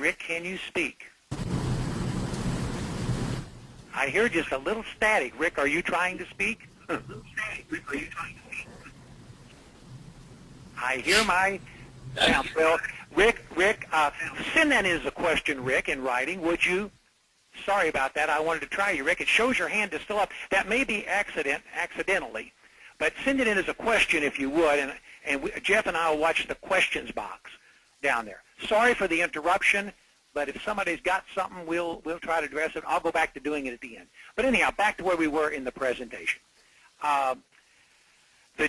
Rick, can you speak? I hear just a little static. Rick, are you trying to speak? I hear my sound. Well, Rick, send that in as a question, Rick, in writing, would you? Sorry about that. I wanted to try you, Rick. It shows your hand is still up. That may be accidentally, but send it in as a question if you would, and Jeff and I will watch the questions box down there. Sorry for the interruption, but if somebody's got something, we'll try to address it. I'll go back to doing it at the end. But anyhow, back to where we were in the presentation. The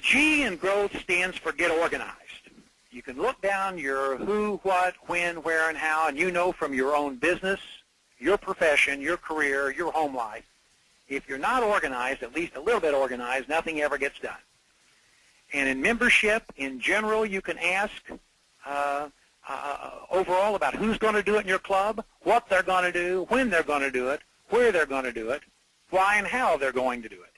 G in growth stands for get organized. You can look down your who, what, when, where, and how, and you know from your own business, your profession, your career, your home life, if you're not organized, at least a little bit organized, nothing ever gets done. And in membership, in general, you can ask overall about who's going to do it in your club, what they're going to do, when they're going to do it, where they're going to do it, why and how they're going to do it.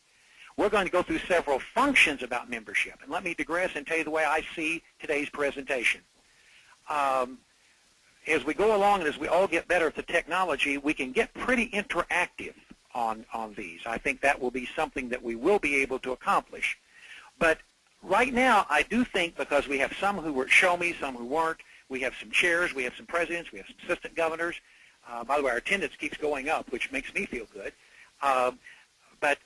We're going to go through several functions about membership. And let me digress and tell you the way I see today's presentation. As we go along and as we all get better at the technology, we can get pretty interactive on these. I think that will be something that we will be able to accomplish. But right now, I do think, because we have some who were show me, some who weren't, we have some chairs, we have some presidents, we have some assistant governors. By the way, our attendance keeps going up, which makes me feel good. But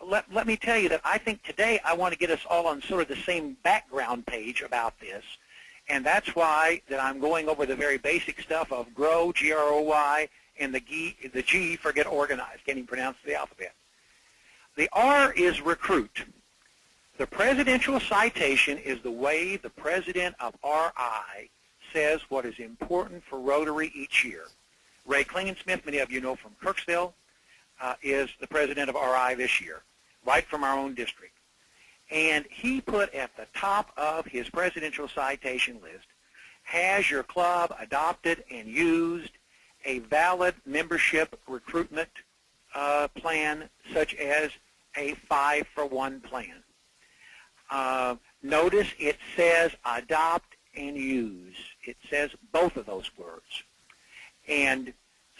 let me tell you that I think today I want to get us all on sort of the same background page about this. And that's why that I'm going over the very basic stuff of grow, G-R-O-Y, and the G for get organized. Can't even pronounce the alphabet. The R is recruit. The presidential citation is the way the president of RI says what is important for Rotary each year. Ray Klingensmith, many of you know from Kirksville, is the president of RI this year, right from our own district. And he put at the top of his presidential citation list, has your club adopted and used a valid membership recruitment plan, such as a 5-for-1 plan? Notice it says adopt and use. It says both of those words. And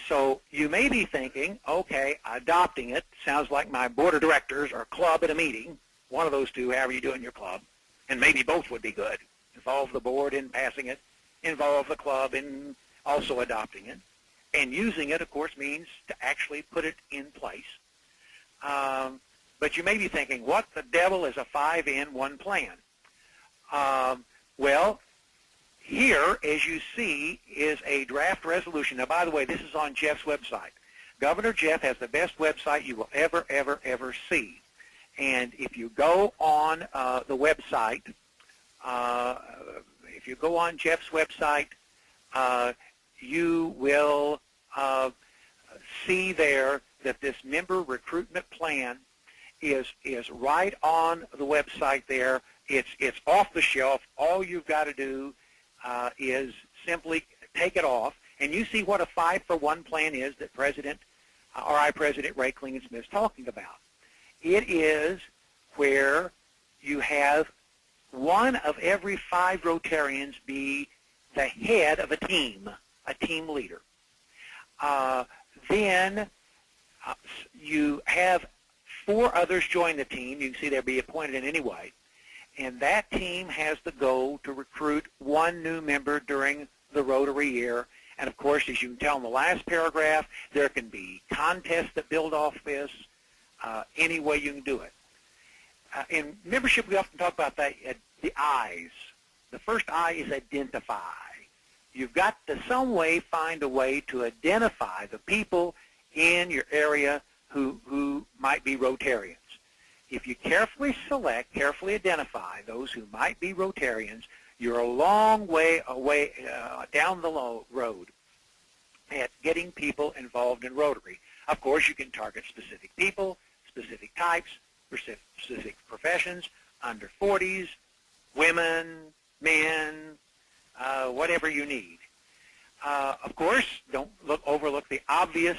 so you may be thinking, okay, adopting it sounds like my board of directors or club at a meeting, one of those two, however you do it in your club, and maybe both would be good. Involve the board in passing it, involve the club in also adopting it. And using it, of course, means to actually put it in place. But you may be thinking, what the devil is a 5-in-1 plan? Well, here, as you see, is a draft resolution. Now, by the way, this is on Jeff's website. Governor Jeff has the best website you will ever, ever, ever see. And if you go on the website, if you go on Jeff's website, you will see there that this member recruitment plan is right on the website there. It's off the shelf. All you've got to do is simply take it off, and you see what a 5-for-1 plan is that RI President Ray Klingensmith is talking about. It is where you have one of every 5 Rotarians be the head of a team leader. Then you have 4 others join the team. You can see they'll be appointed in any way. And that team has the goal to recruit 1 new member during the Rotary year. And, of course, as you can tell in the last paragraph, there can be contests that build off this, any way you can do it. In membership, we often talk about the I's. The first I is identify. You've got to some way find a way to identify the people in your area who might be Rotarians. If you carefully select, carefully identify those who might be Rotarians, you're a long way away down the road at getting people involved in Rotary. Of course, you can target specific people, specific types, specific professions, under 40s, women, men, whatever you need. Of course, don't overlook the obvious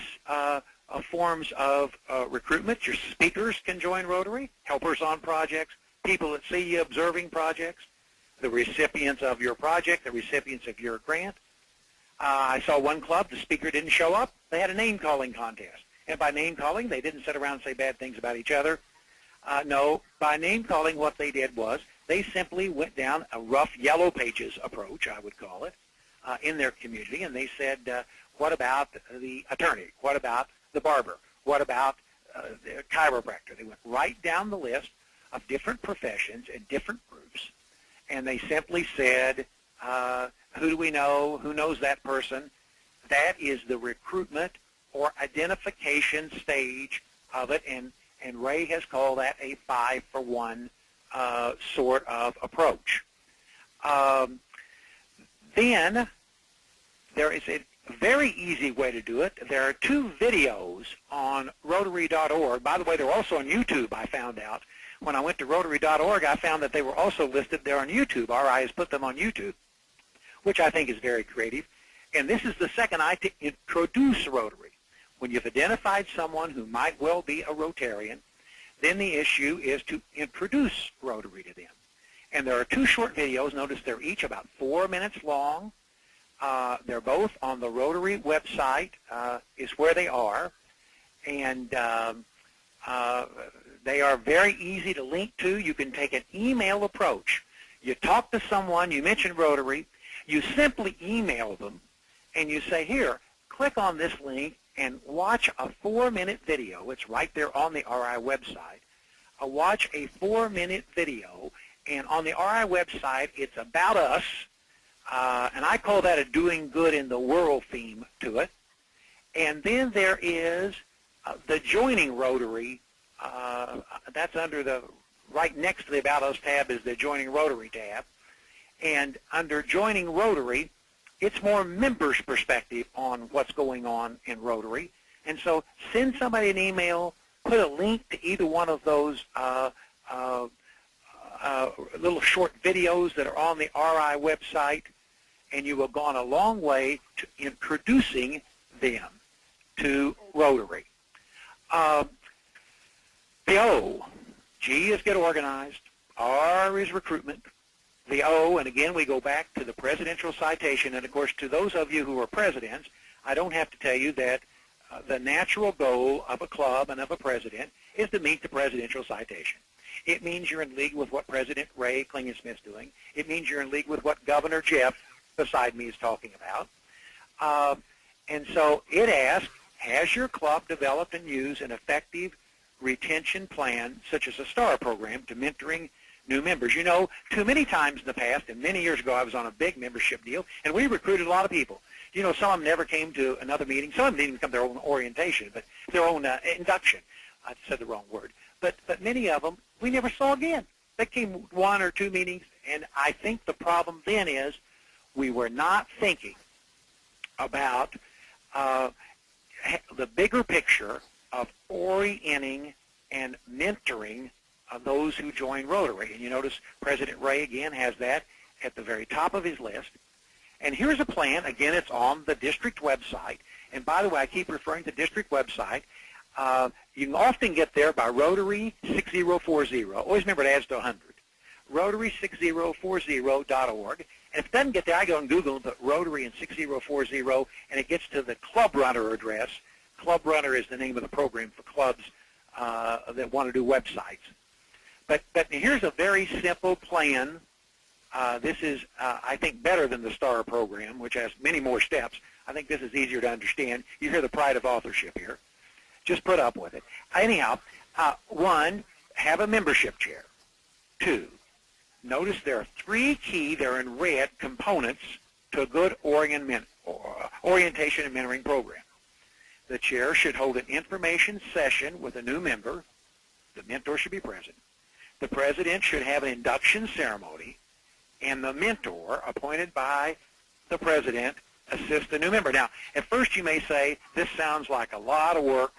forms of recruitment. Your speakers can join Rotary, helpers on projects, people that see you observing projects, the recipients of your project, the recipients of your grant. I saw one club, the speaker didn't show up. They had a name-calling contest. And by name-calling, they didn't sit around and say bad things about each other. No, by name-calling, what they did was they simply went down a rough yellow pages approach, I would call it, in their community, and they said, what about the attorney? What about the barber? What about the chiropractor? They went right down the list of different professions and different groups, and they simply said, who do we know? Who knows that person? That is the recruitment or identification stage of it, and Ray has called that a 5-for-1 sort of approach. Then there is a very easy way to do it. There are 2 videos on Rotary.org. By the way, they're also on YouTube, I found out. When I went to Rotary.org, I found that they were also listed there on YouTube. RI has put them on YouTube, which I think is very creative. And this is the second I to introduce Rotary. When you've identified someone who might well be a Rotarian, then the issue is to introduce Rotary to them. And there are 2 short videos. Notice they're each about 4 minutes long. They're both on the Rotary website, is where they are. And they are very easy to link to. You can take an email approach. You talk to someone, you mention Rotary, you simply email them, and you say, here, click on this link and watch a 4-minute video. It's right there on the RI website. Watch a 4-minute video, and on the RI website, it's about us, and I call that a doing good in the world theme to it. And then there is the joining Rotary. That's under the, right next to the About Us tab is the Joining Rotary tab. And under Joining Rotary, it's more members' perspective on what's going on in Rotary. And so send somebody an email, put a link to either one of those little short videos that are on the RI website, and you have gone a long way to introducing them to Rotary. The O, G is get organized, R is recruitment, the O, and again we go back to the presidential citation, and of course to those of you who are presidents, I don't have to tell you that the natural goal of a club and of a president is to meet the presidential citation. It means you're in league with what President Ray Klingensmith's doing. It means you're in league with what Governor Jeff beside me is talking about. And so it asks, has your club developed and used an effective retention plan, such as a STAR program, to mentoring new members? You know, too many times in the past, and many years ago I was on a big membership deal, and we recruited a lot of people. You know, some of them never came to another meeting. Some of them didn't even come to their own orientation, but their own induction. I said the wrong word. But many of them we never saw again. They came 1 or 2 meetings, and I think the problem then is we were not thinking about the bigger picture of orienting and mentoring those who join Rotary. And you notice President Ray, again, has that at the very top of his list. And here's a plan. Again, it's on the district website. And by the way, I keep referring to the district website. You can often get there by Rotary 6040. Always remember it adds to 100. Rotary6040.org. And if it doesn't get there, I go on Google and put Rotary and 6040, and it gets to the Club Runner address. Club Runner is the name of the program for clubs that want to do websites. But here's a very simple plan. This is, I think, better than the STAR program, which has many more steps. I think this is easier to understand. You hear the pride of authorship here. Just put up with it. Anyhow, 1, have a membership chair. 2, notice there are 3 key, they're in red, components to a good orientation and mentoring program. The chair should hold an information session with a new member. The mentor should be present. The president should have an induction ceremony, and the mentor, appointed by the president, assist the new member. Now, at first you may say, this sounds like a lot of work.